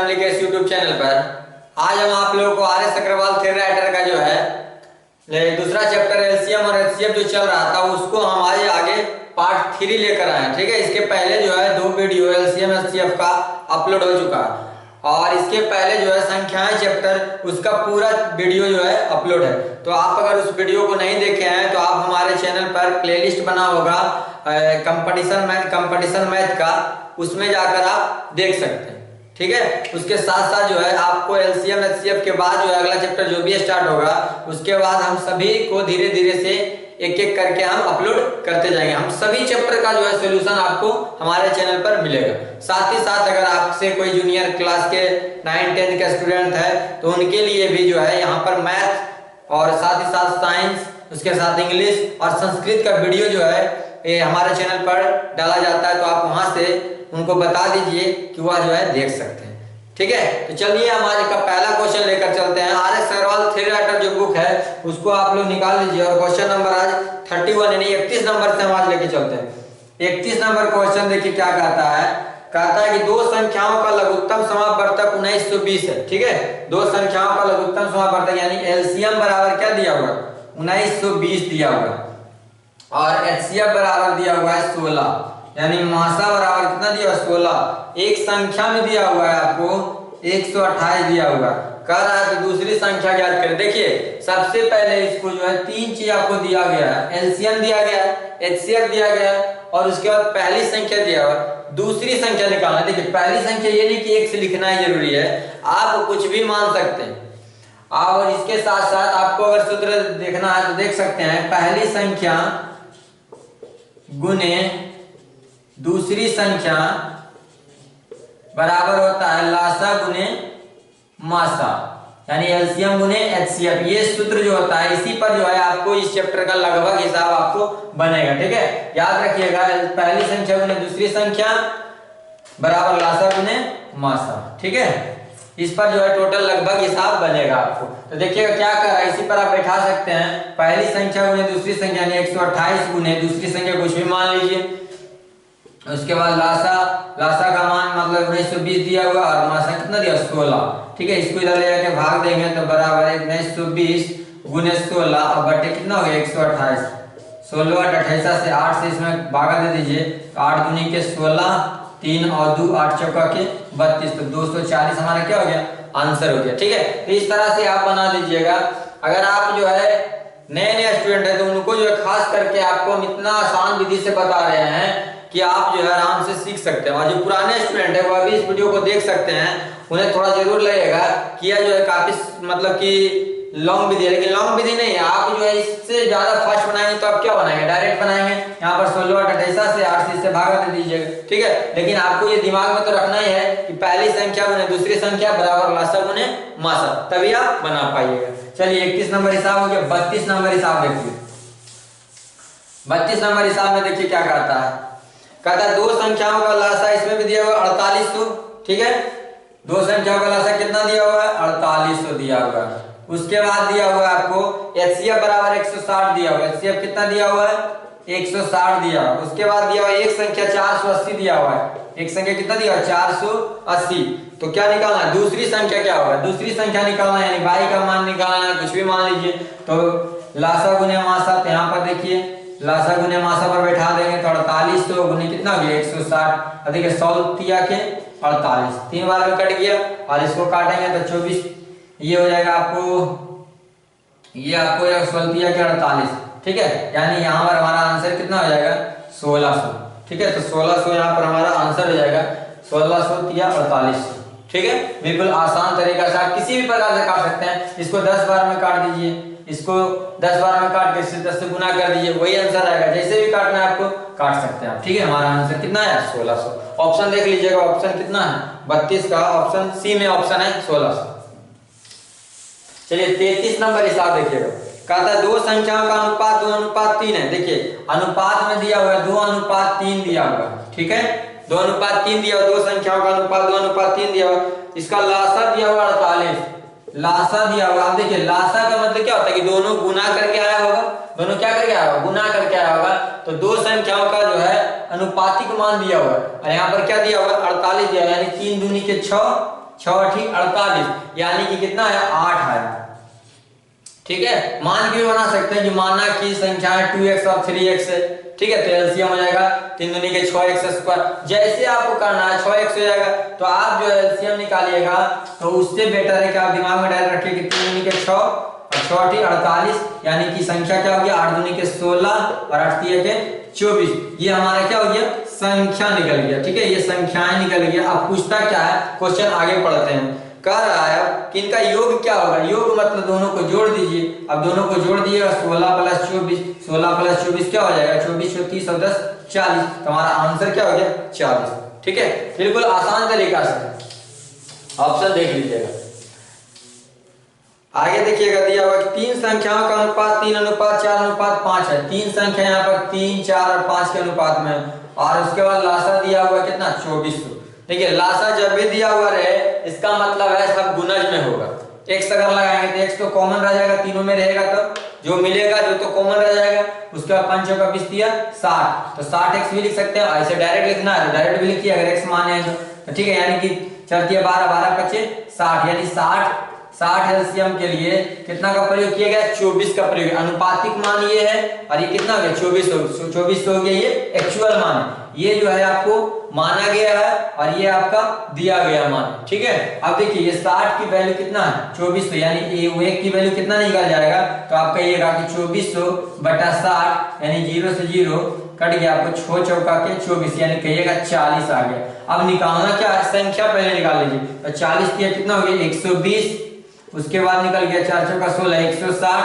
Family के इस YouTube channel पर आज हम आप लोगों को आर.एस. अग्रवाल थ्योरी राइटर का जो है दूसरा चैप्टर एलसीएम और एचसीएफ जो चल रहा था उसको हम आज आगे पार्ट 3 लेकर आए। ठीक है, इसके पहले जो है 2 वीडियो एलसीएम एचसीएफ का अपलोड हो चुका है और इसके पहले जो है संख्याएं चैप्टर उसका पूरा वीडियो जो है अपलोड है। तो आप अगर उस वीडियो को नहीं देखे हैं तो आप हमारे चैनल पर प्लेलिस्ट बना होगा कंपटीशन मैथ का, उसमें जाकर आप देख सकते हैं। ठीक है, उसके साथ साथ जो है आपको एलसीएम एचसीएफ के बाद जो है अगला चैप्टर जो भी स्टार्ट होगा उसके बाद हम सभी को धीरे धीरे से एक एक करके हम अपलोड करते जाएंगे। हम सभी चैप्टर का जो है सोल्यूशन आपको हमारे चैनल पर मिलेगा। साथ ही साथ अगर आपसे कोई जूनियर क्लास के 9-10 के स्टूडेंट है तो उनके लिए भी जो है यहाँ पर मैथ और साथ ही साथ साइंस, उसके साथ इंग्लिश और संस्कृत का वीडियो जो है ये हमारे चैनल पर डाला जाता है, तो आप वहां से उनको बता दीजिए कि वह जो है देख सकते हैं। ठीक है, तो चलिए हम आज का पहला क्वेश्चन लेकर चलते हैं। आर.एस. अग्रवाल थ्योरी राइटर जो बुक है उसको आप लोग निकाल लीजिए और क्वेश्चन नंबर आज 31 यानी 31 नंबर से हम आज लेके चलते हैं। 31 नंबर क्वेश्चन देखिए क्या कहता है कि दो संख्याओं का लघुत्तम समापवर्तक 1920 है। ठीक है, दो संख्याओं का लघुत्तम समापवर्तक यानी एलसीएम बराबर क्या दिया हुआ, 1920 दिया हुआ और एचसीएफ बराबर दिया हुआ है 16 यानी मासा बराबर कितना दिया हुआ 16। एक संख्या में दिया हुआ है आपको 128 दिया हुआ कह रहा है, तो दूसरी संख्या ज्ञात करें। देखिए सबसे पहले इसको जो है 3 चीज आपको दिया गया है, एलसीएम दिया गया है, एचसीएफ दिया गया है और उसके बाद पहली संख्या दिया हुआ, दूसरी संख्या निकालना। देखिए पहली संख्या ये नहीं कि 1 से लिखना ही जरूरी है, आप कुछ भी मान सकते हैं। और इसके साथ साथ आपको अगर सूत्र देखना है तो देख सकते हैं, पहली संख्या गुने दूसरी संख्या बराबर होता है लासा गुने मासा यानी एलसीएम गुने एचसीएफ। ये सूत्र जो होता है इसी पर जो है आपको इस चैप्टर का लगभग हिसाब आपको बनेगा। ठीक है, याद रखिएगा, पहली संख्या गुने दूसरी संख्या बराबर लासा गुने मासा। ठीक है, इस पर जो है टोटल लगभग हिसाब बनेगा आपको। तो देखिएगा क्या कर रहा है, इसी पर आप बैठा सकते हैं, पहली संख्या गुने दूसरी संख्या यानी 128 गुने दूसरी संख्या कुछ भी मान लीजिए, उसके बाद लासा का मान मतलब 1920 दिया हुआ और मासा कितना दिया 16। ठीक है, इसको इधर ले जाके भाग देंगे तो बराबर 1920 गुने 16 और बटे कितना हो गया 128। 16 और 28 से 8 से इसमें भागा दे दीजिए, 8 दूनी के 16, 3 और 2 8 चौका के 32, तो 240 हमारा क्या हो गया आंसर हो गया। ठीक है, तो इस तरह से आप बना लीजिएगा। अगर आप जो है नए स्टूडेंट है तो उनको जो है खास करके आपको हम इतना आसान विधि से बता रहे हैं कि आप जो है आराम से सीख सकते हैं। और जो पुराने स्टूडेंट है वह भी इस वीडियो को देख सकते हैं, उन्हें थोड़ा जरूर लगेगा कि यह जो है काफी मतलब कि लॉन्ग विधि है, लेकिन लॉन्ग विधि नहीं है। आप जो है इससे ज्यादा फास्ट बनाएंगे तो आप क्या बनाएंगे, डायरेक्ट बनाएंगे। यहाँ पर 16 और 28 से 8 से इससे भागा दे दीजिएगा। ठीक है, लेकिन आपको ये दिमाग में तो रखना ही है कि पहली संख्या गुने दूसरी संख्या बराबर लासा गुने मासा, तभी आप बना पाइएगा। चलिए 31 नंबर हिसाब हो गया। 32 नंबर हिसाब देखिए। 32 नंबर हिसाब में देखिए क्या कहता है, दो संख्याओं का लासा इसमें भी दिया हुआ 4800। ठीक है, दो संख्याओं का लासा कितना दिया हुआ है 4800 दिया हुआ है। उसके बाद दिया हुआ है आपको एचसीएफ बराबर 160 दिया हुआ है, एचसीएफ कितना दिया हुआ है 160 दिया हुआ। उसके बाद दिया हुआ एक संख्या 480 दिया हुआ है, एक संख्या कितना दिया हुआ 480। तो क्या निकालना है, दूसरी संख्या क्या होगा, दूसरी संख्या निकालना है यानी बाई का मान निकालना है, कुछ भी मान लीजिए। तो लासा गुने मासा, तो यहाँ पर देखिए लासा गुने मासा पर बैठा देंगे तो 4800 गुने कितना हो गया 160। देखिए 100 दिया के 48 3 बार में कट गया और इसको काटेंगे तो 24 ये हो जाएगा आपको, ये आपको 16 दिया के 48। ठीक है, यानी यहाँ पर हमारा आंसर कितना हो जाएगा 1600। ठीक है, तो 1600 यहाँ पर हमारा आंसर हो जाएगा 1600 या 4800। ठीक है, बिल्कुल आसान तरीका से आप किसी भी प्रकार से काट सकते हैं। इसको 10 बार में काट दीजिए, इसको 10 बार में काट के इससे 10 से गुना कर दीजिए, वही आंसर आएगा। जैसे भी काटना है आपको काट सकते हैं आप। ठीक है, हमारा आंसर कितना है 1600। ऑप्शन देख लीजिएगा, ऑप्शन कितना है 32 का ऑप्शन सी में ऑप्शन है 1600। चलिए 33 नंबर हिसाब देखिएगा, कहता है दो संख्याओं का अनुपात 2:3 है। देखिए अनुपात में दिया हुआ है 2:3 दिया हुआ है। ठीक है, 2:3 दिया हुआ, दो संख्याओं का अनुपात 2:3 दिया हुआ, इसका लासा दिया हुआ 48, लासा दिया हुआ। आप देखिए लासा का मतलब क्या होता है कि दोनों गुना करके आया होगा, दोनों क्या करके आया होगा गुना करके आया होगा। तो दो संख्याओं का जो है अनुपातिक मान दिया हुआ है और यहाँ पर क्या दिया हुआ 48 दिया, यानी 3 दूनी के 6 6 48 यानी कि कितना है 8 आया। ठीक है, मान के भी बना सकते हैं कि माना कि संख्या 2x और 3x है। ठीक है, तो एलसीएम हो जाएगा 3 दूनी के 6x²। जैसे आपको करना है 6x हो जाएगा तो आप जो एलसीएम निकालिएगा तो उससे बेटर है कि आप दिमाग में डायरेक्ट रखिए कि 3 दूनी के 6 और 6 48 यानी कि संख्या क्या हो गया 8 दूनी के 16 और 8 के 24। ये हमारा क्या हो गया संख्या निकल गया। ठीक है, ये संख्याएं निकल गया। अब पूछता क्या है क्वेश्चन आगे पढ़ते हैं। कह रहा है कि इनका योग क्या होगा। योग मतलब दोनों को जोड़ दीजिए। अब दोनों को जोड़ दिएगा 16 + 24, 16 + 24 क्या हो जाएगा 24 + 30 और 10 40। तो हमारा आंसर क्या हो गया 40। ठीक है, बिल्कुल आसान तरीका से ऑप्शन देख लीजिएगा। आगे देखिएगा दिया हुआ कि 3 संख्याओं का अनुपात 3:4:5 है। 3 संख्या यहाँ पर 3, 4 और 5 के अनुपात में है। और उसके बाद लासा दिया हुआ कितना 2400। देखिए लासा जब भी दिया हुआ रहे इसका मतलब है सब गुणज में होगा। x अगर लगाएंगे तो x तो कॉमन रह जाएगा, तीनों में रहेगा तो जो मिलेगा जो तो कॉमन रह जाएगा। उसके बाद 5 का 20 दिया 60, तो 60x भी लिख सकते हैं। ऐसे डायरेक्ट लिखना है तो डायरेक्ट भी लिखिए अगर x माने तो ठीक है। यानी कि चलती है 12, 12 × 5 60 यानी 60 एलसीएम के लिए कितना का प्रयोग किया गया 24 का प्रयोग। अनुपातिक मान ये है और ये कितना हो गया 24 हो गया। ये एक्चुअल मान है, ये जो है आपको माना गया है और ये आपका दिया गया मान। ठीक है, अब देखिए ये 60 की वैल्यू कितना है 2400 यानी ये एक की वैल्यू कितना निकल जाएगा तो आप कहिएगा कि 2400 बटा 60 यानी 0 से 0 कट गया आपको 6 चौका के 24 यानी कहिएगा 40 आ गया। अब निकालना क्या है संख्या पहले निकाल लीजिए। तो 40 किया कितना हो गया 120, उसके बाद निकल गया 4 चौका 16 160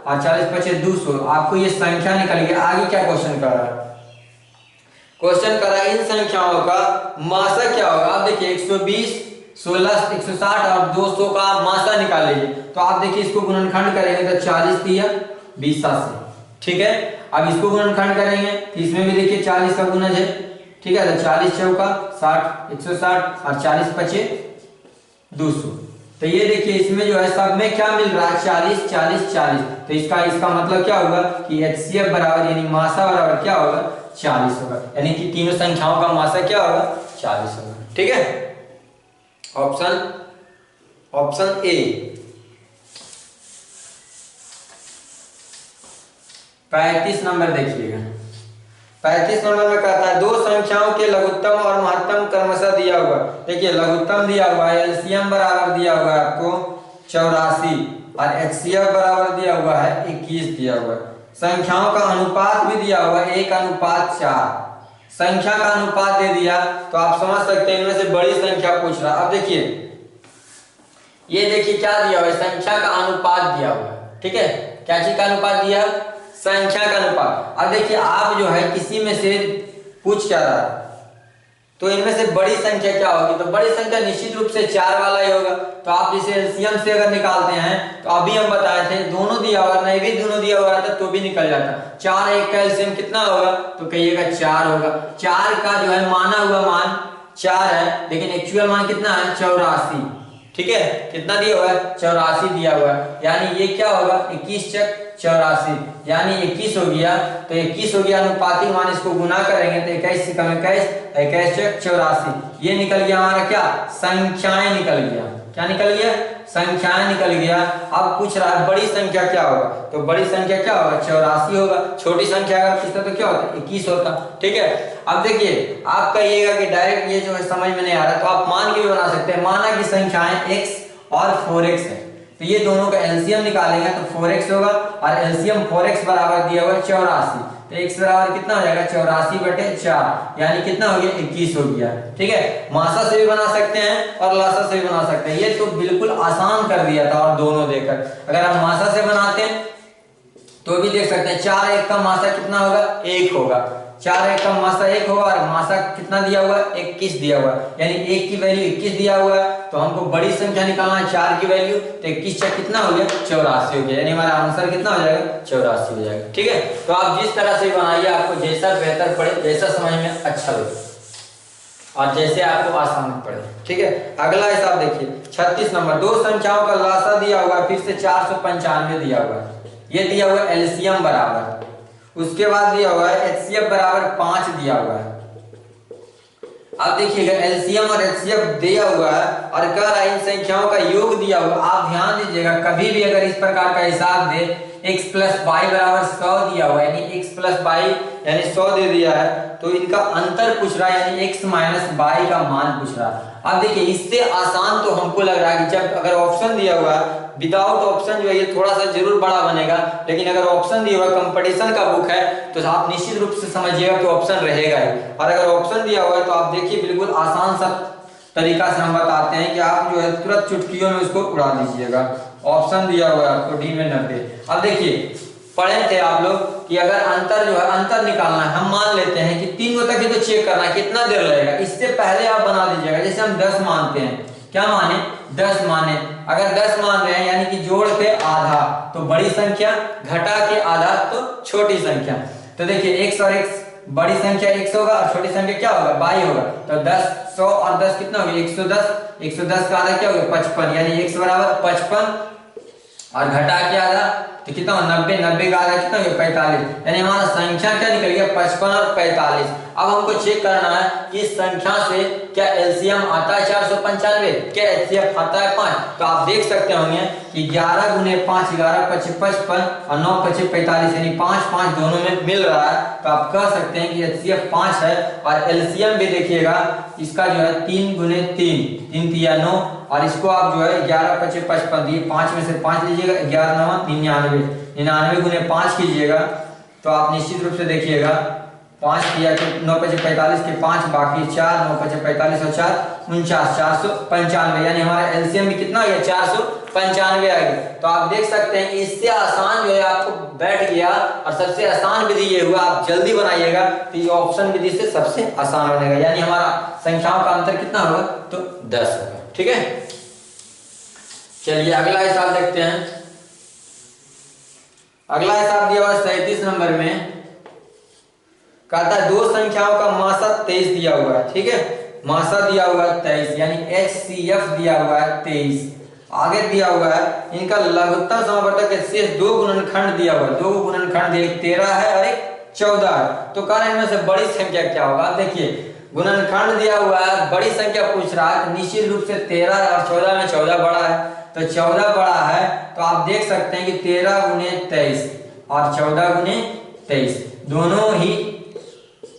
और 40 × 5 200। आपको ये संख्या निकल गया। आगे क्या क्वेश्चन कर रहा है, क्वेश्चन कर रहा है इन संख्याओं का मासा क्या होगा। आप देखिए 120, 16, 160 और 200 का मासा निकाल लीजिए। तो आप देखिए इसको गुणनखंड करेंगे तो 40 दिया 20 से। ठीक है, अब इसको गुणनखंड करेंगे तो इसमें भी देखिए 40 का गुणज है। ठीक है, तो 40 चौका 60 160 और 40 × 5 200। तो ये देखिए इसमें जो है सब में क्या मिल रहा है 40 40 40। तो इसका मतलब क्या होगा कि HCF बराबर यानी मासा बराबर क्या होगा 40 होगा। यानी कि तीनों संख्याओं का मासा क्या होगा 40 होगा। ठीक है, ऑप्शन ए। 35 नंबर देखिएगा। 35 नंबर में कहता है दो संख्याओं के लघुत्तम और महत्तम क्रमशः दिया हुआ। देखिए लघुत्तम दिया हुआ है एलसीएम बराबर दिया हुआ है आपको 84 और HCF बराबर दिया हुआ है 21 दिया हुआ है। संख्याओं का अनुपात भी दिया हुआ है 1:4। संख्या का अनुपात दे दिया तो आप समझ सकते हैं इनमें से बड़ी संख्या पूछ रहा। अब देखिए ये देखिए क्या दिया हुआ है संख्या का अनुपात दिया हुआ है। ठीक है, क्या चीज का अनुपात दिया संख्या का अनुपात। अब देखिए आप जो है किसी में से पूछ क्या रहा है तो इनमें से बड़ी संख्या क्या होगी। तो बड़ी संख्या निश्चित रूप से 4 वाला ही होगा। तो आप जैसे एलसीएम से अगर निकालते हैं तो अभी हम बताए थे दोनों दिया हुआ नहीं भी दोनों दिया हुआ था तो भी निकल जाता। 4 1 का एलसीएम कितना होगा तो कहिएगा 4 होगा। 4 का जो है माना हुआ मान 4 है लेकिन एक्चुअल मान कितना है 84। ठीक है, कितना दिया हुआ है 84 दिया हुआ है। यानी ये क्या होगा 21 × 84 यानी 21 हो गया। तो 21 हो गया अनुपातिक मान, इसको गुना करेंगे तो 21 से कम 21 21 × 84 ये निकल गया हमारा क्या संख्याएं निकल गया। क्या निकल गया संख्याएं निकल गया। अब पूछ रहा है बड़ी संख्या क्या होगा तो बड़ी संख्या क्या होगा 84 होगा। छोटी संख्या अगर पूछता तो क्या होता 21 होता। ठीक है, अब देखिए आप कहिएगा कि डायरेक्ट ये जो है समझ में नहीं आ रहा तो आप मान के भी बना सकते हैं। माना कि संख्याएं x और 4x है तो ये दोनों का एलसीएम निकालेंगे तो 4x होगा और एलसीएम 4x बराबर दिया हुआ 84। तो x बराबर कितना हो जाएगा 84/4 यानी कितना हो गया 21 हो गया। ठीक है, मासा से भी बना सकते हैं और लासा से भी बना सकते हैं। ये तो बिल्कुल आसान कर दिया था और दोनों देकर अगर आप मासा से बनाते हैं तो भी देख सकते हैं 4 1 का मासा कितना होगा 1 होगा। 4 1 का मासा 1 होगा और मासा कितना दिया हुआ है 21 दिया हुआ है। यानी 1 की वैल्यू 21 दिया हुआ है तो हमको बड़ी संख्या निकालना है 4 की वैल्यू तो 21 × कितना हो गया 84 हो गया। यानी हमारा आंसर कितना हो जाएगा 84 हो जाएगा। ठीक है, तो आप जिस तरह से बनाइए आपको जैसा बेहतर पड़े जैसा समझ में अच्छा लगे और जैसे आपको आसान पड़े। ठीक है, अगला हिसाब देखिए 36 नंबर। दो संख्याओं का लासा दिया हुआ है फिर से 495 दिया हुआ है। ये दिया हुआ है एलसीएम बराबर, उसके बाद दिया हुआ है HCF बराबर 5 दिया हुआ है। अब देखिएगा एलसीएम और एचसीएफ दिया हुआ है और कह रहा है इन संख्याओं का योग दिया हुआ। आप ध्यान दीजिएगा, कभी भी अगर इस प्रकार का हिसाब दे x प्लस वाई बराबर 100 दिया हुआ है, यानी x प्लस वाई यानी 100 दे दिया है, तो इनका अंतर पूछ रहा है यानी x माइनस वाई का मान पूछ रहा है। अब देखिए इससे आसान तो हमको लग रहा है कि जब अगर ऑप्शन दिया हुआ है, विदाउट ऑप्शन जो है ये थोड़ा सा जरूर बड़ा बनेगा, लेकिन अगर ऑप्शन दिया हुआ कंपटीशन का बुक है तो आप निश्चित रूप से समझिएगा कि ऑप्शन रहेगा ही। और अगर ऑप्शन दिया हुआ है तो आप देखिए बिल्कुल आसान सा तरीका से हम बताते हैं कि आप जो है तुरंत चुटकियों में उसको उड़ा दीजिएगा। ऑप्शन दिया हुआ है आपको डी में 90। अब देखिए पढ़े थे आप लोग कि अगर अंतर जो है अंतर निकालना है, हम मान लेते हैं कि 3 तक ही तो चेक करना है कितना देर लगेगा। इससे पहले आप बना दीजिएगा, जैसे हम 10 मानते हैं, क्या माने 10 माने, अगर 10 मान रहे हैं यानी कि जोड़ के आधा तो बड़ी संख्या, घटा के आधा तो छोटी संख्या। तो देखिए x और x बड़ी संख्या x होगा और छोटी संख्या क्या होगा y होगा। तो 10 100 और 10 कितना होगा 110, 110 का आधा क्या होगा 55, यानी x बराबर 55 और घटा के आधा तो कितना 90, 90 का आधा कितना होगा 45, यानी हमारा संख्या क्या निकल गया 55 और 45। अब हमको चेक करना है कि इस संख्या से क्या एलसीएम आता है 495, क्या एचसीएफ आता है 5। तो आप देख सकते होंगे कि 11 गुने 5 11 25 55 और 9 25 45, यानी 5 5 दोनों में मिल रहा है। तो आप कह सकते हैं कि एचसीएफ 5 है। और एलसीएम भी देखिएगा इसका जो है 3 गुने 3 3 3 9, और इसको आप जो है 11 25 55 दिए 5 में से 5 लीजिएगा, 11 9 99, 99 गुने 5 कीजिएगा तो आप निश्चित रूप से देखिएगा 5 किया कि 9 25 45 के 5 बाकी 4 9 25 45 और 4 49 495, यानी हमारा एलसीएम भी कितना गया 495 आ गया। तो आप देख सकते हैं कि इससे आसान जो है आपको बैठ गया, और सबसे आसान विधि ये हुआ, आप जल्दी बनाइएगा तो ये ऑप्शन विधि से सबसे आसान बनेगा, यानी हमारा संख्याओं का अंतर कितना होगा तो 10 होगा। ठीक है, चलिए अगला हिसाब देखते हैं। अगला हिसाब दिया हुआ 37 नंबर में, कहता है दो संख्याओं का मासा 23 दिया हुआ है। ठीक है, मासा दिया हुआ है 23, यानी HCF दिया हुआ है 23। आगे दिया हुआ है इनका लघुत्तम समावर्तक के शेष 2 गुणनखंड दिया हुआ है, 2 गुणनखंड, एक 13 है और एक 14 है। तो कारण इनमें से बड़ी संख्या क्या होगा। आप देखिए गुणनखंड दिया हुआ है, बड़ी संख्या पूछ रहा है, निश्चित रूप से 13 और 14 में 14 बड़ा है, तो 14 बड़ा है। तो आप देख सकते हैं कि 13 गुने 23 और 14 गुने 23 दोनों ही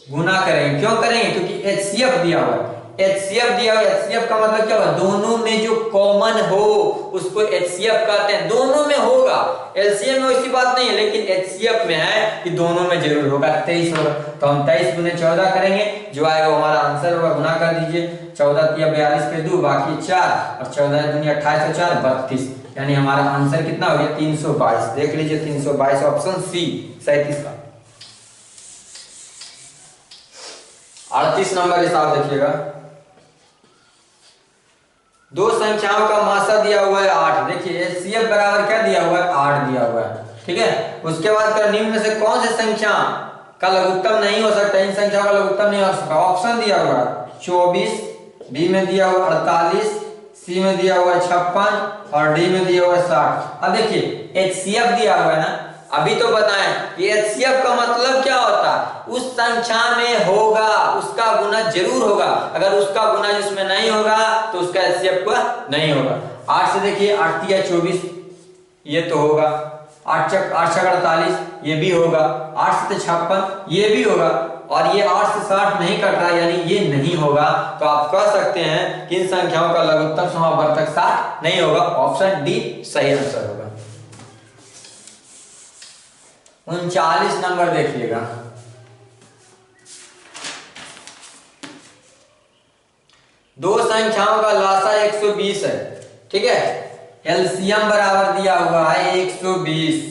गुना करेंगे। क्यों करेंगे, क्योंकि HCF दिया हुआ है, HCF दिया हुआ है। HCF का मतलब क्या हुआ, दोनों में जो कॉमन हो उसको HCF कहते हैं, दोनों में होगा। LCM में वैसी बात नहीं है, लेकिन HCF में है कि दोनों में जरूर होगा, 23 होगा। तो हम 23 गुने 14 करेंगे, जो आएगा वो हमारा आंसर होगा। गुना कर दीजिए, 14 तिया 42 पे 2 बाकी 4 और 14 दुनिया 28 और 4 32, यानी हमारा आंसर कितना हो गया 322। देख लीजिए 322, ऑप्शन सी 37 का। 38 नंबर हिसाब देखिएगा, दो संख्याओं का मासा दिया हुआ है 8। देखिए HCF बराबर क्या दिया हुआ है 8 दिया हुआ है। ठीक है, उसके बाद निम्न में से कौन सी संख्या का लघुत्तम नहीं हो सकता, इन संख्याओं का लघुत्तम नहीं हो सकता। ऑप्शन दिया हुआ है 24, बी में दिया हुआ 48, सी में दिया हुआ 56 और डी में दिया हुआ 60। अब देखिए HCF दिया हुआ है ना, अभी तो बताएं कि HCF का मतलब क्या होता है, उस संख्या में होगा उसका गुना जरूर होगा, अगर उसका गुना जिसमें नहीं होगा तो उसका HCF का नहीं होगा। 8 से देखिए 8 तिया 24 ये तो होगा, 8 छक 48 ये भी होगा, 8 से 56 ये भी होगा, और ये 8 से 60 नहीं कट रहा यानी ये नहीं होगा। तो आप कह सकते हैं कि इन संख्याओं का लघुत्तम समावर्तक 60 नहीं होगा। ऑप्शन डी सही आंसर होगा। 39 नंबर देखिएगा, दो संख्याओं का लासा 120 है। ठीक है, एलसीएम बराबर दिया हुआ है 120।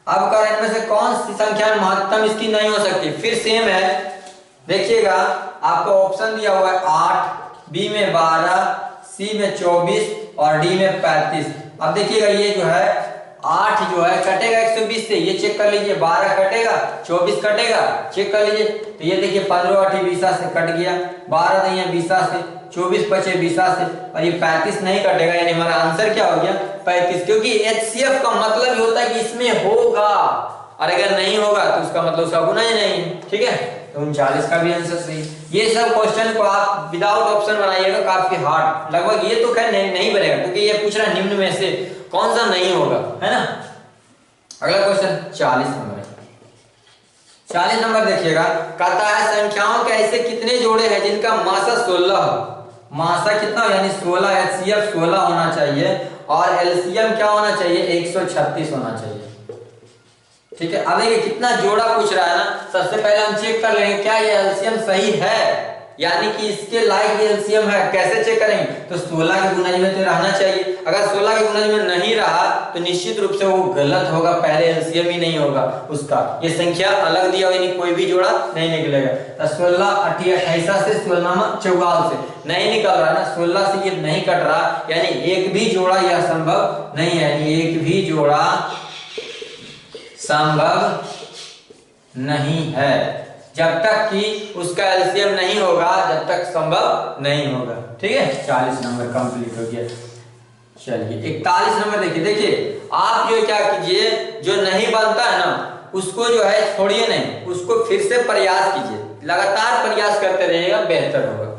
अब करें इनमें से कौन सी संख्या महत्तम इसकी नहीं हो सकती, फिर सेम है। देखिएगा आपको ऑप्शन दिया हुआ है 8, बी में 12, सी में 24 और डी में 35। अब देखिएगा ये जो है 8 जो है कटेगा 120 से, ये चेक कर लीजिए, 12 कटेगा 24 कटेगा, चेक कर लीजिए। तो ये देखिए 15 8 20 से कट गया, 12 नहीं है 20 से, 24 बचे 20 से, और ये 35 नहीं कटेगा, यानी हमारा आंसर क्या हो गया 35। क्योंकि HCF का मतलब ही होता है कि इसमें होगा, और अगर नहीं होगा तो उसका मतलब उसका गुना ही नहीं है। ठीक है, तो 39 का भी आंसर सही। ये सब क्वेश्चन को आप विदाउट ऑप्शन बनाइएगा, काफी हार्ड लगभग, ये तो खैर नहीं बनेगा क्योंकि ये पूछ रहा है निम्न में से कौन सा नहीं होगा, है ना। अगला क्वेश्चन 40 नंबर। 40 नंबर देखिएगा, कहता है संख्याओं के ऐसे कितने जोड़े हैं जिनका मासा 16 हो। मासा कितना यानी 16, एचसीएफ 16 होना चाहिए और एलसीएम क्या होना चाहिए 136 होना चाहिए। ठीक है, अब देखिए कितना जोड़ा पूछ रहा है ना। सबसे पहले हम चेक कर लेंगे क्या ये एलसीएम सही है, यानी कि इसके लायक ये एलसीएम है। कैसे चेक करेंगे, तो 16 के गुणज में तो रहना चाहिए। अगर 16 के गुणज में नहीं रहा तो निश्चित रूप से वो गलत होगा, पहले एलसीएम ही नहीं होगा उसका। ये संख्या अलग दिया हुआ, यानी कोई भी जोड़ा नहीं निकलेगा। तो 16 28 से 16 14 से नहीं निकल रहा ना, 16 से ये नहीं कट रहा, यानी एक भी जोड़ा यह संभव नहीं है, यानी एक भी जोड़ा संभव नहीं है जब तक कि उसका एलसीएम नहीं होगा, जब तक संभव नहीं होगा। ठीक है, 40 नंबर कंप्लीट हो गया। चलिए 41 नंबर देखिए आप जो क्या कीजिए, जो नहीं बनता है ना उसको जो है छोड़िए नहीं, उसको फिर से प्रयास कीजिए, लगातार प्रयास करते रहिएगा, बेहतर होगा।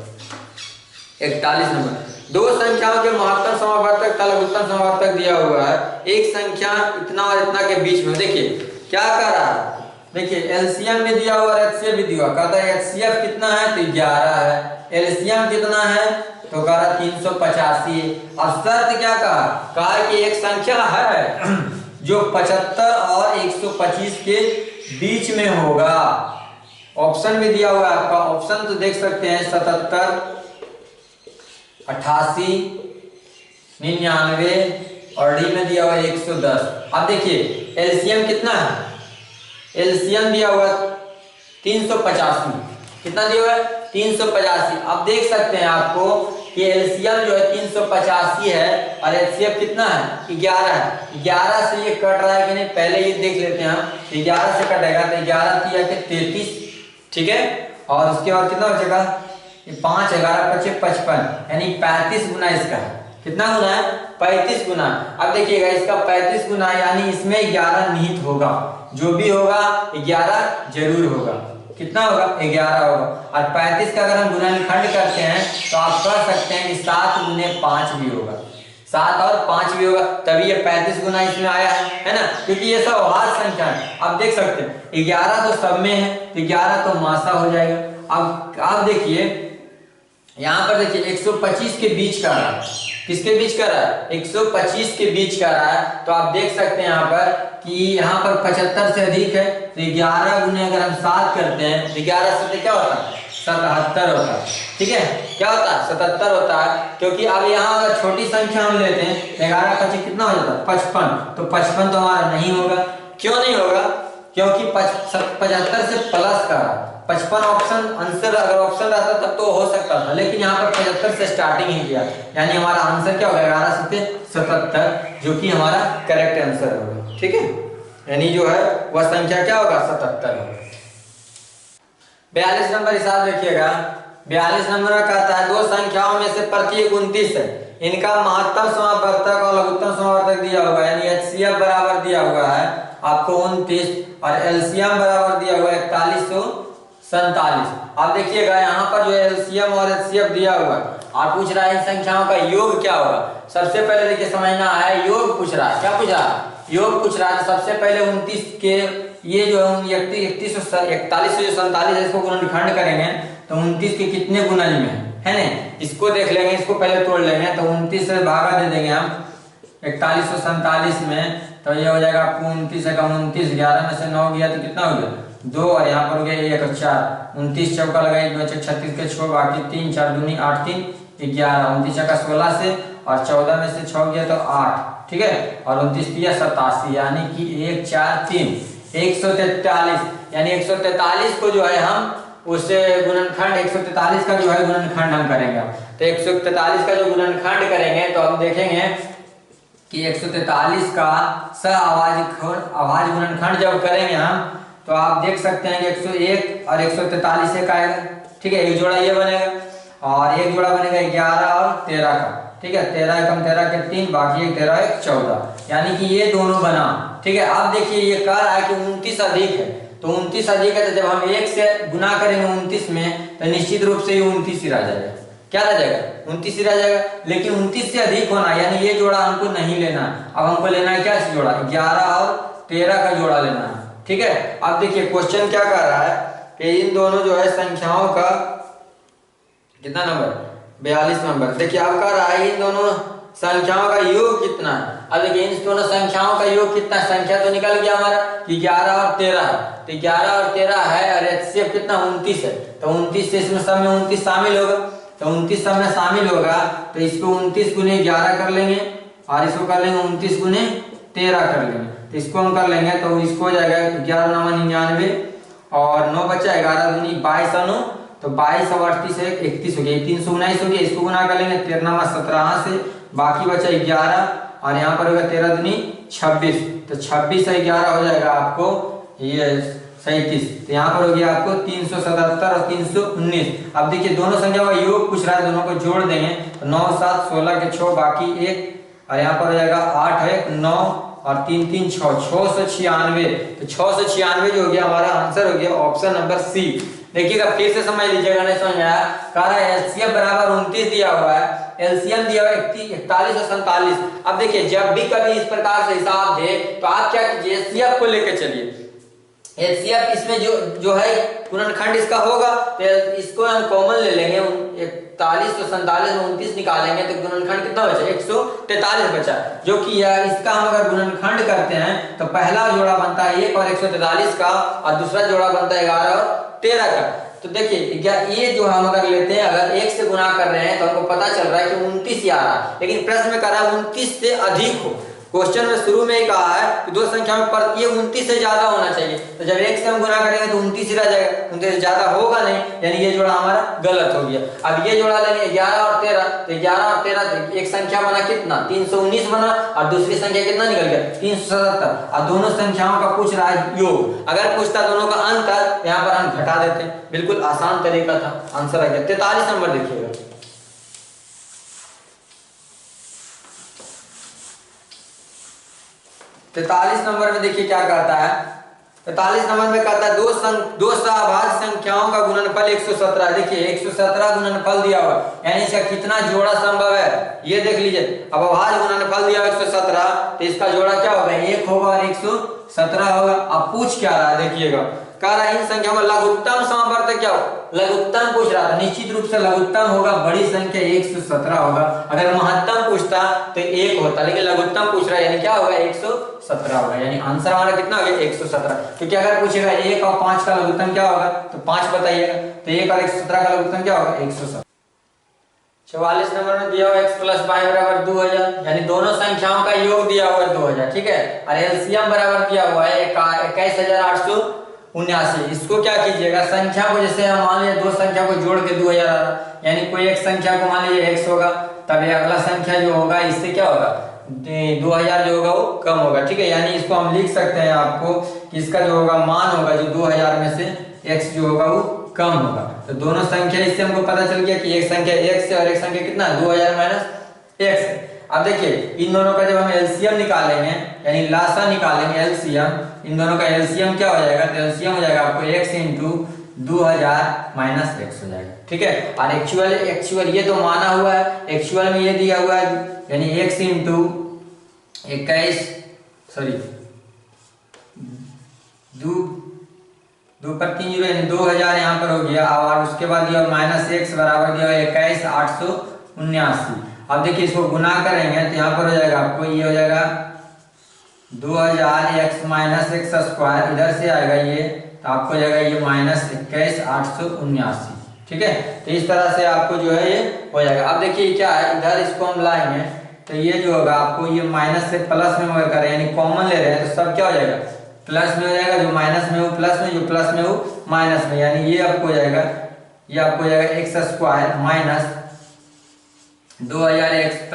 41 नंबर, दो संख्याओं के महत्तम समावर्तक तथा लघुत्तम समावर्तक दिया हुआ है। एक संख्या इतना और इतना के बीच में, देखिए क्या कर रहा है, देखिए एलसीएम भी दिया हुआ और एचसीएफ भी दिया हुआ। कहता है एचसीएफ कितना है तो 11 है, एलसीएम कितना है तो कहा 385। अब शर्त क्या कहा कि एक संख्या है जो 75 और 125 के बीच में होगा। ऑप्शन भी दिया हुआ है आपका, ऑप्शन तो देख सकते हैं 77, 88, 99 और डी में दिया हुआ 110। अब देखिए एलसीएम कितना है, एलसीएम दिया हुआ 385, कितना दिया हुआ है 385। अब देख सकते हैं आपको कि एलसीएम जो है 385 है और एचसीएफ कितना है 11 है। 11 से ये कट रहा है कि नहीं, पहले ये देख लेते हैं हम। 11 से कटेगा तो 11 3 33, ठीक है, और उसके बाद कितना बचेगा 5 11 25 55, यानी 35 गुना इसका है। कितना गुना है 35 गुना। अब देखिएगा इसका 35 गुना, यानी इसमें 11 निहित होगा, जो भी होगा 11 जरूर होगा। कितना होगा 11 होगा। और 35 का अगर हम गुणनखंड करते हैं तो आप कर सकते हैं कि 7 गुने 5 भी होगा, 7 और 5 भी होगा, तभी ये 35 गुना इसमें आया है ना, क्योंकि ये सब अभाज्य संख्या है। आप देख सकते हैं 11 तो सब में है तो 11 तो मासा हो जाएगा। अब आप देखिए यहाँ पर देखिए 125 के बीच का रहा है, किसके बीच का रहा है 125 के बीच का रहा है। तो आप देख सकते हैं यहाँ पर कि यहाँ पर 75 से अधिक है तो 11 गुने अगर हम 7 करते हैं तो 11 से क्या होता है 77 होता है। ठीक है, क्या होता है 77 होता है, क्योंकि अब यहाँ अगर छोटी संख्या हम लेते हैं 11 25 कितना हो जाता है 55, तो 55 तो हमारा नहीं होगा। क्यों नहीं होगा, क्योंकि 75 से प्लस का 55 ऑप्शन आंसर, अगर ऑप्शन रहता तब तो हो सकता था, लेकिन यहाँ पर 75 से स्टार्टिंग ही किया, यानी हमारा आंसर क्या होगा 11 से 77, जो कि हमारा करेक्ट आंसर होगा। ठीक है, यानी जो है वह संख्या क्या होगा 77 होगा। 42 नंबर हिसाब देखिएगा। 42 नंबर में कहता है दो संख्याओं में से प्रत्येक 29 है, इनका महत्तम समावर्तक और लघुत्तम समावर्तक दिया हुआ है, यानी एचसीएफ बराबर दिया हुआ है आपको 29 और एलसीएम बराबर दिया हुआ है 4147। अब देखिएगा यहाँ पर जो एलसीएम और एचसीएफ दिया हुआ है और पूछ रहा है इन संख्याओं का योग क्या होगा। सबसे पहले देखिए समझना है, योग पूछ रहा है, क्या पूछ रहा है योग पूछ रहा है। सबसे पहले 29 के ये जो 41 से 47 इसको गुणनखंड करेंगे तो 29 के कितने गुणज में है ना, इसको देख लेंगे, इसको पहले तोड़ लेंगे। तो 29 से भागा दे देंगे हम 4147 में, तो ये हो जाएगा आपको 29 है 29, 11 में से 9 गया तो कितना हो गया 2 और यहाँ पर हो गया 1 और 4, 29 चौका लगाए 36 के 6 बाकी 3 4 दूनी 8 3 11, 29 चौका 16 से और 14 में से 6 गया तो 8, ठीक है, और 29 दिया 87, यानी कि 1 4 3 143, यानी 143 को जो है हम उससे गुणनखंड 143 का जो है गुणनखंड हम करेंगे। तो 143 का जो गुणनखंड करेंगे तो हम देखेंगे कि 143 का अभाज्य गुणनखंड जब करेंगे हम तो आप देख सकते हैं कि 101 और 143 एक आएगा। ठीक है, एक जोड़ा ये बनेगा और एक जोड़ा बनेगा 11 और 13 का। ठीक है, 13 एकम 13 के 3, बाकी 1 13 1 14, यानी कि ये दोनों बना। ठीक है, अब देखिए ये कह रहा है कि 29 अधिक है, तो 29 अधिक है तो जब हम 1 से गुना करेंगे 29 में तो निश्चित रूप से ये 29 ही रह जाएगा। क्या रह जाएगा? 29 ही रह जाएगा। लेकिन 29 से अधिक होना यानी ये जोड़ा हमको नहीं लेना। अब हमको लेना है क्या जोड़ा? 11 और 13 का जोड़ा लेना है। ठीक है, अब देखिए क्वेश्चन क्या कर रहा है कि इन दोनों जो है संख्याओं का कितना नंबर? 42 नंबर। देखिए अब कह रहा है इन दोनों संख्याओं का योग कितना है। अब देखिए इन दोनों संख्याओं का योग कितना है? संख्या तो निकल गया हमारा कि 11 और 13 है, तो 11 और 13 है और HCF कितना? 29 है, तो 29 से इसमें सब में 29 शामिल होगा, तो 29 सब में शामिल होगा तो इसको 29 गुने 11 कर लेंगे और इसको कर लेंगे 29 गुने 13 कर लेंगे, तो इसको हम कर लेंगे तो इसको हो जाएगा 11 9 99 और 9 बचा 11 दूनी 22 और 9 तो 22 और 38 है 31 हो गया, 319 हो गया। इसको गुना कर लेंगे 13 17 से, बाकी बचा 11 और यहाँ पर होगा 13 दूनी 26, तो 26 और 11 हो जाएगा आपको ये 37, तो यहाँ पर हो गया आपको 377 और 319। अब देखिए दोनों संख्या का योग पूछ रहा है, दोनों को जोड़ देंगे तो 9 7 16 के 6 बाकी 1 और यहाँ पर हो जाएगा 8 है 9 और 3 3 6 696, तो 696 जो हो गया हमारा आंसर हो गया ऑप्शन नंबर सी। देखिएगा फिर से समझ लीजिएगा, नहीं समझ आया? कह रहा है एलसीएम बराबर 29 दिया हुआ है, एलसीएम दिया हुआ 41 और 47। अब देखिए जब भी कभी इस प्रकार से हिसाब दे तो आप क्या कीजिए? एचसीएफ को लेकर चलिए। एचसीएफ इसमें जो है गुणनखंड इसका होगा तो इसको हम कॉमन ले लेंगे, 41 और 47 में 29 निकालेंगे तो गुणनखंड कितना बचा? 143 बचा, जो कि इसका हम अगर गुणनखंड करते हैं तो पहला जोड़ा बनता है 1 और 143 का और दूसरा जोड़ा बनता है 11 और 13 का। तो देखिए क्या ये जो हम अगर लेते हैं, अगर 1 से गुना कर रहे हैं तो हमको पता चल रहा है कि 29 ही आ रहा है, लेकिन प्रश्न में कह रहा है 29 से अधिक हो। क्वेश्चन में शुरू में ही कहा है कि दो संख्या में पर ये 29 से ज्यादा होना चाहिए, तो जब 1 से हम गुना करेंगे तो 29 ही रह जाएगा, 29 से ज्यादा होगा नहीं, यानी ये जोड़ा हमारा गलत हो गया। अब ये जोड़ा लेंगे 11 और 13, तो 11 और 13 एक संख्या बना कितना? 319 बना और दूसरी संख्या कितना निकल गया? 377। और दोनों संख्याओं का पूछ रहा है योग, अगर पूछता दोनों का अंतर यहाँ पर हम घटा देते, बिल्कुल आसान तरीका था, आंसर आ गया। 43 नंबर देखिएगा। 43 नंबर में देखिए क्या कहता है। 43 नंबर में कहता है दो सहभाज्य संख्याओं का गुणनफल 117। देखिए 117 गुणनफल दिया हुआ, यानी इसका कितना जोड़ा संभव है ये देख लीजिए। अब अभाज्य गुणनफल दिया 117 तो इसका जोड़ा क्या होगा? 1 होगा और 117 होगा। अब पूछ क्या रहा है देखिएगा, कह रहा है इन संख्याओं में लघुत्तम समवर्त क्या हो? लघुत्तम पूछ रहा था, निश्चित रूप से लघुत्तम होगा, बड़ी संख्या 117 होगा। अगर महत्तम पूछता तो 1 होता, लेकिन लघुत्तम पूछ रहा है यानी क्या होगा? 117 होगा, यानी आंसर हमारा कितना हो गया? 117। क्योंकि अगर पूछेगा 1 और 5 का लघुत्तम क्या होगा तो 5 बताइएगा, तो 1 और 117 का लघुत्तम क्या होगा? 117। 44 नंबर में दिया हुआ x + y बराबर 2000, यानी दोनों संख्याओं का योग दिया हुआ है 2000। ठीक है, और एलसीएम बराबर दिया हुआ है 21879। इसको क्या कीजिएगा? संख्या को जैसे हम मान लीजिए दो संख्या को जोड़ के 2000 आ रहा, यानी कोई एक संख्या को मान लीजिए x होगा, तब ये अगला संख्या जो होगा इससे क्या होगा? 2000 जो होगा वो कम होगा। ठीक है, यानी इसको हम लिख सकते हैं आपको कि इसका जो होगा मान होगा जो 2000 में से x जो होगा वो कम होगा। तो दोनों संख्या इससे हमको पता चल गया कि एक संख्या x है और एक संख्या कितना? 2000 - x है। अब देखिए इन दोनों का जब हम एलसीएम निकालेंगे यानी लासा निकालेंगे एलसीएम, इन दोनों का एलसीएम क्या हो जाएगा? तो एलसीएम हो जाएगा आपको x × 2000 - x हो जाएगा। ठीक है, और एक्चुअल ये तो माना हुआ है, एक्चुअल में ये दिया हुआ है यानी x × 2 पर 3 जीरो यानी 2000 यहाँ पर हो गया, और उसके बाद दिया -x बराबर दिया 21879। अब देखिए इसको गुना करेंगे तो यहाँ पर हो जाएगा आपको ये हो जाएगा 2000x - x², इधर से आएगा ये तो आपको हो जाएगा ये -21879। ठीक है, तो इस तरह से आपको जो है ये हो जाएगा। अब देखिए क्या है, इधर इसको हम लाएंगे तो ये जो होगा आपको ये माइनस से प्लस में कर रहे हैं, यानी कॉमन ले रहे हैं तो सब क्या हो जाएगा? प्लस में हो जाएगा, जो माइनस में वो प्लस में, जो प्लस में वो माइनस में, यानी ये आपको हो जाएगा ये आपको हो जाएगा x² - 2000x +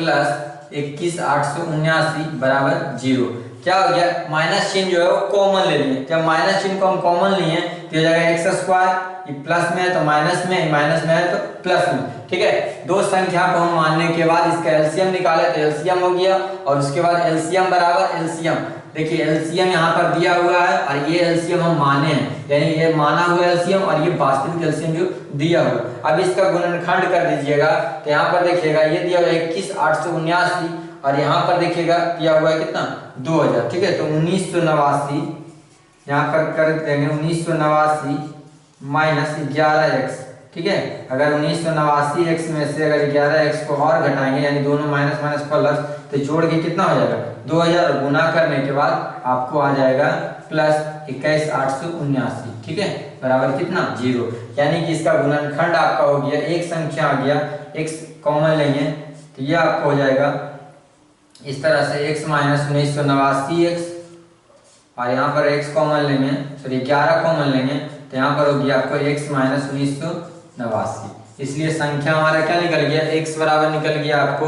21879 बराबर 0। क्या हो गया, माइनस चिन्ह जो है वो कॉमन ले लिए। जब माइनस चिन्ह को हम कॉमन लिए तो हो जाएगा एक्स स्क्वायर, ये प्लस में है तो माइनस में, माइनस में है तो प्लस में। ठीक है, दो संख्या को हम मानने के बाद इसका एलसीएम निकाले तो एलसीएम हो गया, और उसके बाद एलसीएम बराबर एलसीएम। देखिए एलसीएम यहाँ पर दिया हुआ है और ये एलसीएम हम माने हैं, यानी ये माना हुआ एलसीएम और ये वास्तविक एलसीएम जो दिया हुआ। अब इसका गुणनखंड कर दीजिएगा तो यहाँ पर देखिएगा ये दिया हुआ 21,879 और यहाँ पर देखिएगा दिया हुआ है कितना 2000। ठीक है, तो 1989 यहाँ पर कर देंगे 1989 माइनस 11x। ठीक है, अगर 1989x में से अगर 11x को और घटाएंगे यानी दोनों माइनस माइनस प्लस तो जोड़ के कितना हो जाएगा 2000, गुना करने के बाद आपको आ जाएगा प्लस 21,879। ठीक है, बराबर कितना 0, यानी कि इसका गुणनखंड आपका हो गया, एक संख्या आ गया, x कॉमन लेंगे तो ये आपको हो जाएगा इस तरह से x माइनस 1989x और यहाँ पर x कॉमन लेंगे, सॉरी 11 कॉमन लेंगे तो यहाँ पर हो गया आपको x माइनस 1989। इसलिए संख्या हमारा क्या निकल गया, x बराबर निकल गया आपको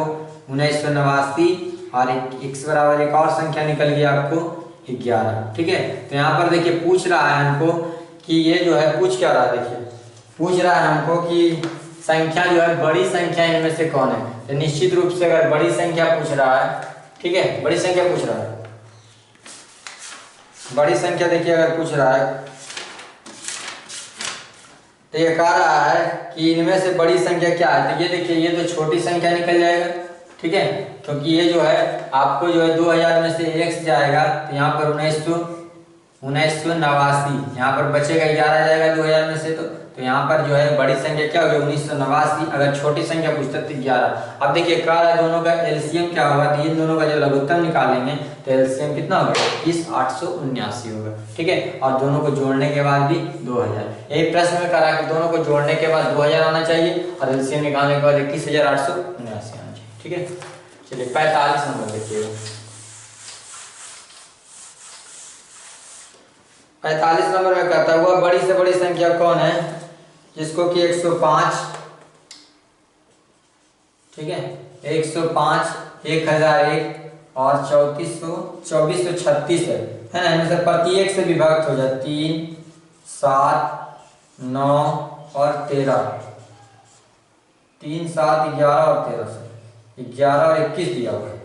1989 और x बराबर एक और संख्या निकल गया आपको 11। ठीक है, तो यहाँ पर देखिए पूछ रहा है हमको कि ये जो है पूछ क्या रहा है, देखिए पूछ रहा है हमको कि संख्या जो है बड़ी संख्या इनमें से कौन है। तो निश्चित रूप से अगर बड़ी संख्या पूछ रहा है, ठीक है बड़ी संख्या पूछ रहा है, बड़ी संख्या देखिए अगर पूछ रहा है तो ये कह रहा है कि इनमें से बड़ी संख्या क्या है। तो ये देखिए ये तो छोटी संख्या निकल जाएगा। ठीक है, क्योंकि ये जो है आपको जो है 2000 में से x जाएगा तो यहाँ पर 1989 यहाँ पर बचेगा 11 जाएगा 2000 में से, तो यहाँ पर जो है बड़ी संख्या क्या होगी 1989। अगर छोटी संख्या पूछते तो 11। अब देखिए कह रहा है दोनों का एलसीएम क्या होगा, तो इन दोनों का जो लघुत्तम निकालेंगे तो एलसीएम कितना होगा 21,879 होगा। ठीक है, और दोनों को जोड़ने के बाद भी 2000। यही प्रश्न में कह रहा है कि दोनों को जोड़ने के बाद 2000 आना चाहिए और एलसीएम निकालने के बाद 21,879 आना चाहिए। ठीक है, चलिए 45 नंबर देखिएगा। 45 नंबर में कहता हुआ बड़ी से बड़ी संख्या कौन है जिसको कि 105, ठीक है 105, 1001 और 2436 है ना, इनमें से प्रत्येक से विभक्त हो जाए 3, 7, 9 और 13, 3, 7, 11 और 13 से 11 और 21 दिया हुआ है,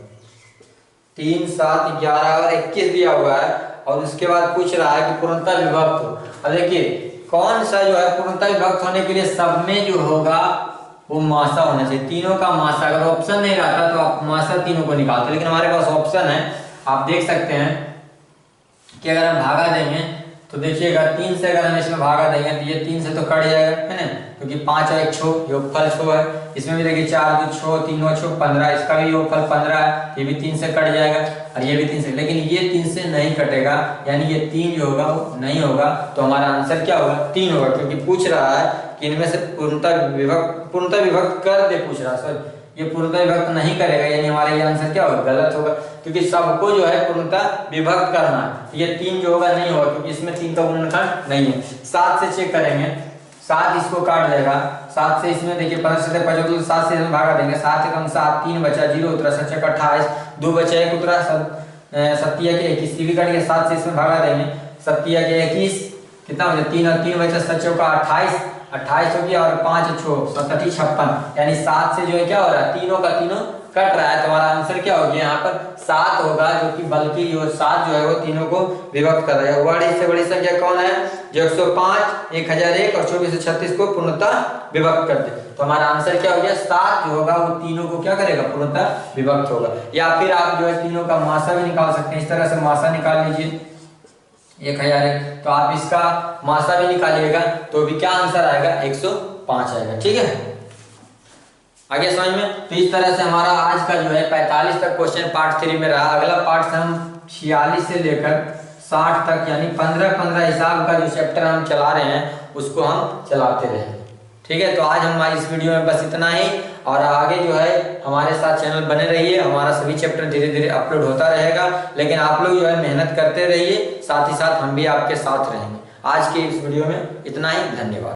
3, 7, 11 और 21 दिया हुआ है। और उसके बाद पूछ रहा है कि पूर्णतः विभक्त हो। अब देखिए कौन सा जो है पूर्णतः विभक्त होने के लिए सब में जो होगा वो मासा होना चाहिए, तीनों का मासा। अगर ऑप्शन नहीं रहता तो आप मासा तीनों को निकालते, लेकिन हमारे पास ऑप्शन है। आप देख सकते हैं कि अगर हम भागा देंगे तो देखिएगा 3 से अगर हम इसमें भागा देंगे तो ये 3 से तो कट जाएगा, है ना, क्योंकि 5 और 1 6 योगफल 6 है। इसमें भी देखिए 4 2 6 3 9 6 15, इसका भी योगफल 15 है, ये भी 3 से कट जाएगा और ये भी 3 से, लेकिन ये 3 से नहीं कटेगा, यानी ये 3 जो होगा वो नहीं होगा। तो हमारा आंसर क्या होगा 3 होगा, क्योंकि पूछ रहा है कि इनमें से पूर्णतः विभक्त कर दे, पूछ रहा है सर ये पूर्णतः विभक्त नहीं करेगा, यानी हमारा ये आंसर क्या होगा गलत होगा, क्योंकि सबको जो है पूर्णतः विभक्त करना है। ये 3 जो होगा नहीं होगा, क्योंकि इसमें 3 का गुणनखंड नहीं है। 7 से चेक करेंगे, 7 इसको काट देगा, 7 से इसमें देखिए 15 से 75, 7 से इसमें भागा देंगे, 7 से कम 7, 3 बचा 0 उतरा, 7 28, 2 बचा 1 उतरा, 7 के 21 भी कट गया, 7 से इसमें भागा देंगे, 7 के 21 कितना हो जाए 3 और 3 बचा 7 का 28 हो गया और 5 6 7 56, यानी 7 से जो है क्या हो रहा है तीनों का तीनों कट रहा है। तो हमारा आंसर क्या हो गया यहाँ पर 7 होगा, जो कि बल्कि जो 7 जो है वो तीनों को विभक्त कर रहा है। बड़ी से बड़ी संख्या कौन है जो 105, 1001 और 2436 को पूर्णतः विभक्त कर दे। तो हमारा आंसर क्या हो गया 7 जो होगा वो तीनों को क्या करेगा पूर्णतः विभक्त होगा। या फिर आप जो है तीनों का मासा भी निकाल सकते हैं, इस तरह से मासा निकाल लीजिए 1001, तो आप इसका मासा भी निकालिएगा तो भी क्या आंसर आएगा 105 आएगा। ठीक है, आगे समझ में। तो इस तरह से हमारा आज का जो है 45 तक क्वेश्चन पार्ट 3 में रहा। अगला पार्ट से हम 46 से लेकर 60 तक यानी 15-15 हिसाब का जो चैप्टर हम चला रहे हैं उसको हम चलाते रहे। ठीक है, तो आज हमारी इस वीडियो में बस इतना ही, और आगे जो है हमारे साथ चैनल बने रहिए। हमारा सभी चैप्टर धीरे धीरे अपलोड होता रहेगा, लेकिन आप लोग जो है मेहनत करते रहिए, साथ ही साथ हम भी आपके साथ रहेंगे। आज के इस वीडियो में इतना ही, धन्यवाद।